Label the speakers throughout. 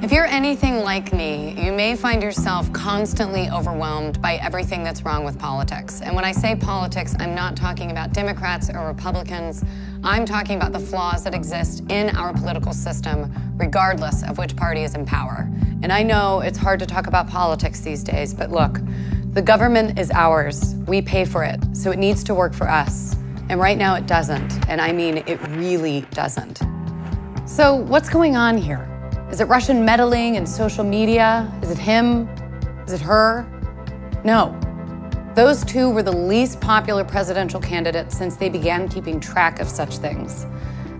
Speaker 1: If you're anything like me, you may find yourself constantly overwhelmed by everything that's wrong with politics. And when I say politics, I'm not talking about Democrats or Republicans. I'm talking about the flaws that exist in our political system, regardless of which party is in power. And I know it's hard to talk about politics these days, but look, the government is ours. We pay for it, so it needs to work for us. And right now it doesn't, and I mean it really doesn't. So what's going on here? Is it Russian meddling in social media? Is it him? Is it her? No. Those two were the least popular presidential candidates since they began keeping track of such things.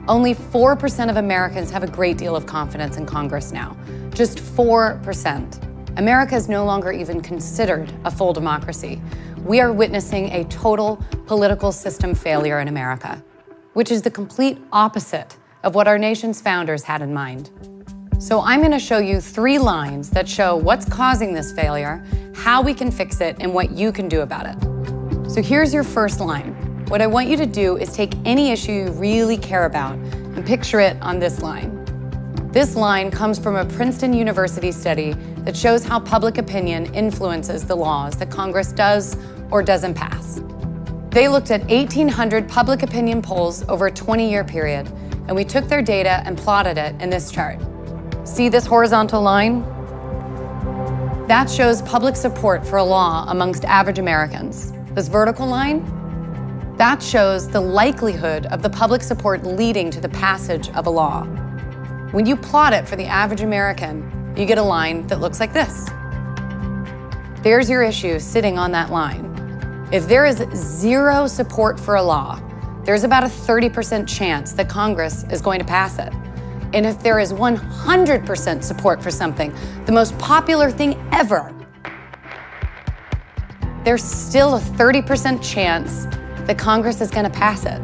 Speaker 1: Only 4% of Americans have a great deal of confidence in Congress now. Just 4%. America is no longer even considered a full democracy. We are witnessing a total political system failure in America, which is the complete opposite of what our nation's founders had in mind. So I'm going to show you 3 lines that show what's causing this failure, how we can fix it, and what you can do about it. So here's your first line. What I want you to do is take any issue you really care about and picture it on this line. This line comes from a Princeton University study that shows how public opinion influences the laws that Congress does or doesn't pass. They looked at 1,800 public opinion polls over a 20-year period, and we took their data and plotted it in this chart. See this horizontal line? That shows public support for a law amongst average Americans. This vertical line? That shows the likelihood of the public support leading to the passage of a law. When you plot it for the average American, you get a line that looks like this. There's your issue sitting on that line. If there is 0 support for a law, there's about a 30% chance that Congress is going to pass it. And if there is 100% support for something, the most popular thing ever, there's still a 30% chance that Congress is going to pass it.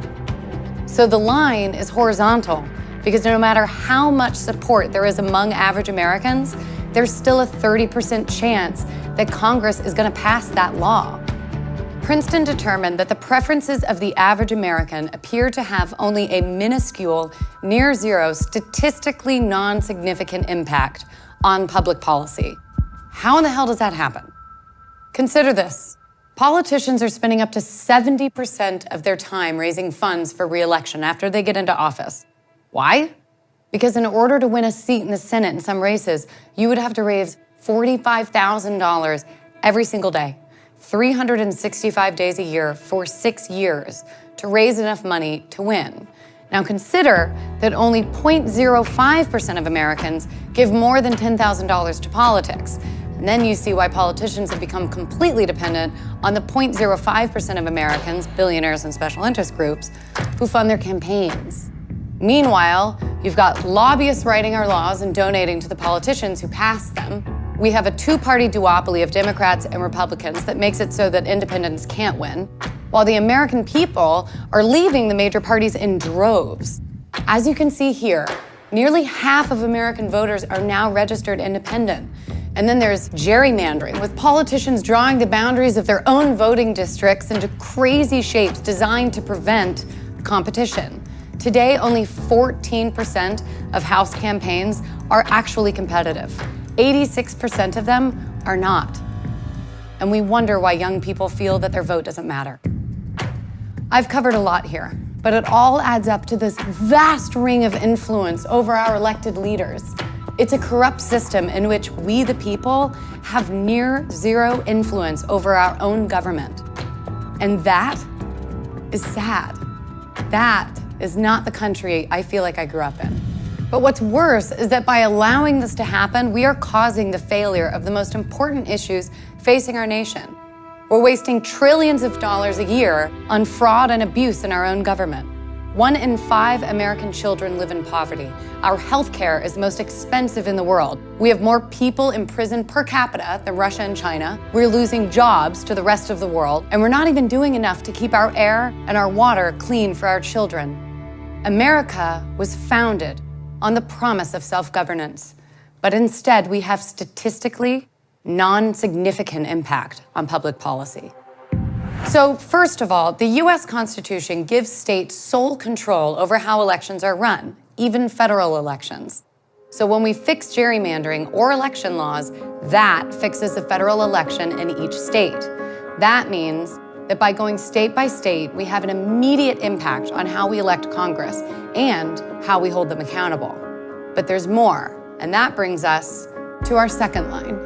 Speaker 1: So the line is horizontal because no matter how much support there is among average Americans, there's still a 30% chance that Congress is going to pass that law. Princeton determined that the preferences of the average American appear to have only a minuscule, near zero, statistically non-significant impact on public policy. How in the hell does that happen? Consider this. Politicians are spending up to 70% of their time raising funds for re-election after they get into office. Why? Because in order to win a seat in the Senate in some races, you would have to raise $45,000 every single day. 365 days a year for 6 years to raise enough money to win. Now consider that only 0.05% of Americans give more than $10,000 to politics. And then you see why politicians have become completely dependent on the 0.05% of Americans, billionaires and special interest groups, who fund their campaigns. Meanwhile, you've got lobbyists writing our laws and donating to the politicians who pass them. We have a 2-party duopoly of Democrats and Republicans that makes it so that independents can't win, while the American people are leaving the major parties in droves. As you can see here, nearly half of American voters are now registered independent. And then there's gerrymandering, with politicians drawing the boundaries of their own voting districts into crazy shapes designed to prevent competition. Today, only 14% of House campaigns are actually competitive. 86% of them are not. And we wonder why young people feel that their vote doesn't matter. I've covered a lot here, but it all adds up to this vast ring of influence over our elected leaders. It's a corrupt system in which we, the people, have near zero influence over our own government. And that is sad. That is not the country I feel like I grew up in. But what's worse is that by allowing this to happen, we are causing the failure of the most important issues facing our nation. We're wasting trillions of dollars a year on fraud and abuse in our own government. 1 in 5 American children live in poverty. Our healthcare is the most expensive in the world. We have more people in prison per capita than Russia and China. We're losing jobs to the rest of the world, and we're not even doing enough to keep our air and our water clean for our children. America was founded on the promise of self-governance, but instead we have statistically non-significant impact on public policy. So first of all, the US Constitution gives states sole control over how elections are run, even federal elections. So when we fix gerrymandering or election laws, that fixes the federal election in each state. That means that by going state by state, we have an immediate impact on how we elect Congress and how we hold them accountable. But there's more, and that brings us to our second line.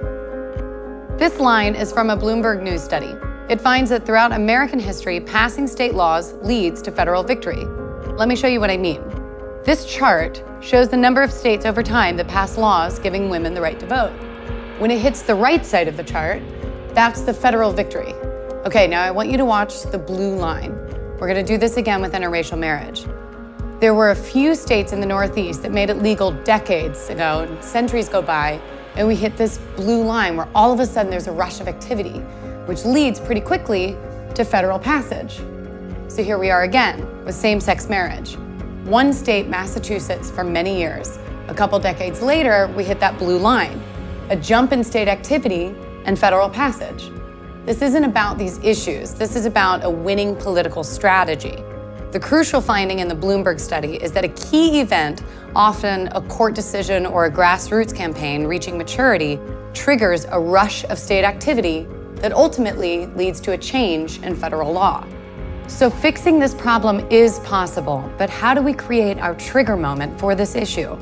Speaker 1: This line is from a Bloomberg News study. It finds that throughout American history, passing state laws leads to federal victory. Let me show you what I mean. This chart shows the number of states over time that pass laws giving women the right to vote. When it hits the right side of the chart, that's the federal victory. Okay, now I want you to watch the blue line. We're gonna do this again with interracial marriage. There were a few states in the Northeast that made it legal decades ago, and centuries go by, and we hit this blue line where all of a sudden there's a rush of activity, which leads pretty quickly to federal passage. So here we are again with same-sex marriage. One state, Massachusetts, for many years. A couple decades later, we hit that blue line, a jump in state activity and federal passage. This isn't about these issues. This is about a winning political strategy. The crucial finding in the Bloomberg study is that a key event, often a court decision or a grassroots campaign reaching maturity, triggers a rush of state activity that ultimately leads to a change in federal law. So fixing this problem is possible, but how do we create our trigger moment for this issue?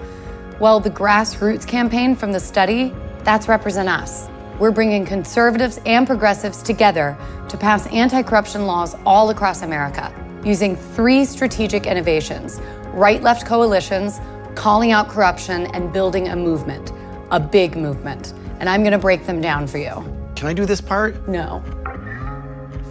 Speaker 1: Well, the grassroots campaign from the study, that's RepresentUs. We're bringing conservatives and progressives together to pass anti-corruption laws all across America using 3 strategic innovations: right-left coalitions, calling out corruption, and building a movement, a big movement. And I'm gonna break them down for you.
Speaker 2: Can I do this part?
Speaker 1: No.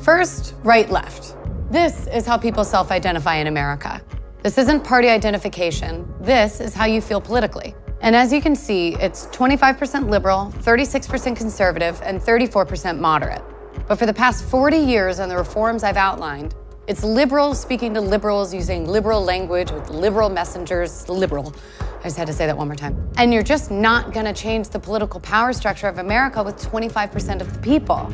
Speaker 1: First, right-left. This is how people self-identify in America. This isn't party identification. This is how you feel politically. And as you can see, it's 25% liberal, 36% conservative, and 34% moderate. But for the past 40 years on the reforms I've outlined, it's liberals speaking to liberals using liberal language with liberal messengers, liberal. I just had to say that one more time. And you're just not gonna change the political power structure of America with 25% of the people.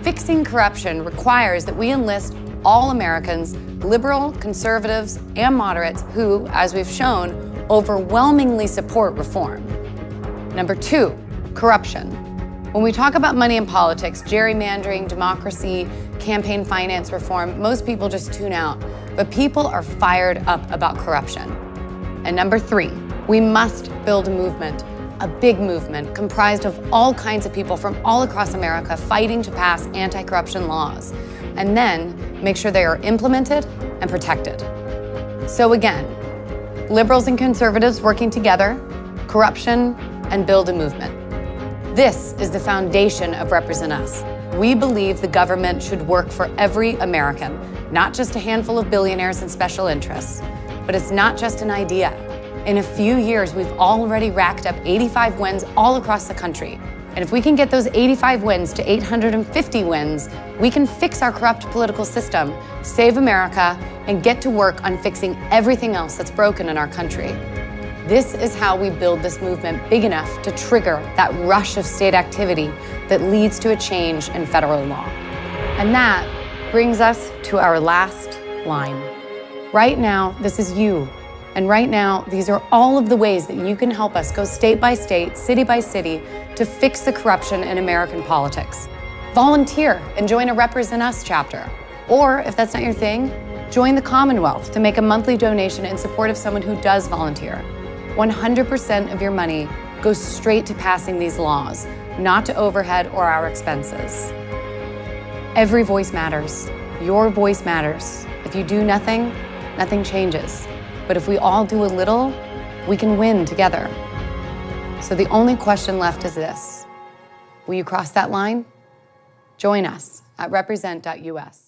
Speaker 1: Fixing corruption requires that we enlist all Americans, liberal, conservatives, and moderates who, as we've shown, overwhelmingly support reform. Number 2, corruption. When we talk about money in politics, gerrymandering, democracy, campaign finance reform, most people just tune out, but people are fired up about corruption. And number 3, we must build a movement, a big movement comprised of all kinds of people from all across America fighting to pass anti-corruption laws, and then make sure they are implemented and protected. So again, liberals and conservatives working together, corruption, and build a movement. This is the foundation of RepresentUs. We believe the government should work for every American, not just a handful of billionaires and special interests. But it's not just an idea. In a few years, we've already racked up 85 wins all across the country. And if we can get those 85 wins to 850 wins, we can fix our corrupt political system, save America, and get to work on fixing everything else that's broken in our country. This is how we build this movement big enough to trigger that rush of state activity that leads to a change in federal law. And that brings us to our last line. Right now, this is you. And right now, these are all of the ways that you can help us go state by state, city by city, to fix the corruption in American politics. Volunteer and join a RepresentUs chapter. Or, if that's not your thing, join the Commonwealth to make a monthly donation in support of someone who does volunteer. 100% of your money goes straight to passing these laws, not to overhead or our expenses. Every voice matters. Your voice matters. If you do nothing, nothing changes. But if we all do a little, we can win together. So the only question left is this: will you cross that line? Join us at RepresentUs.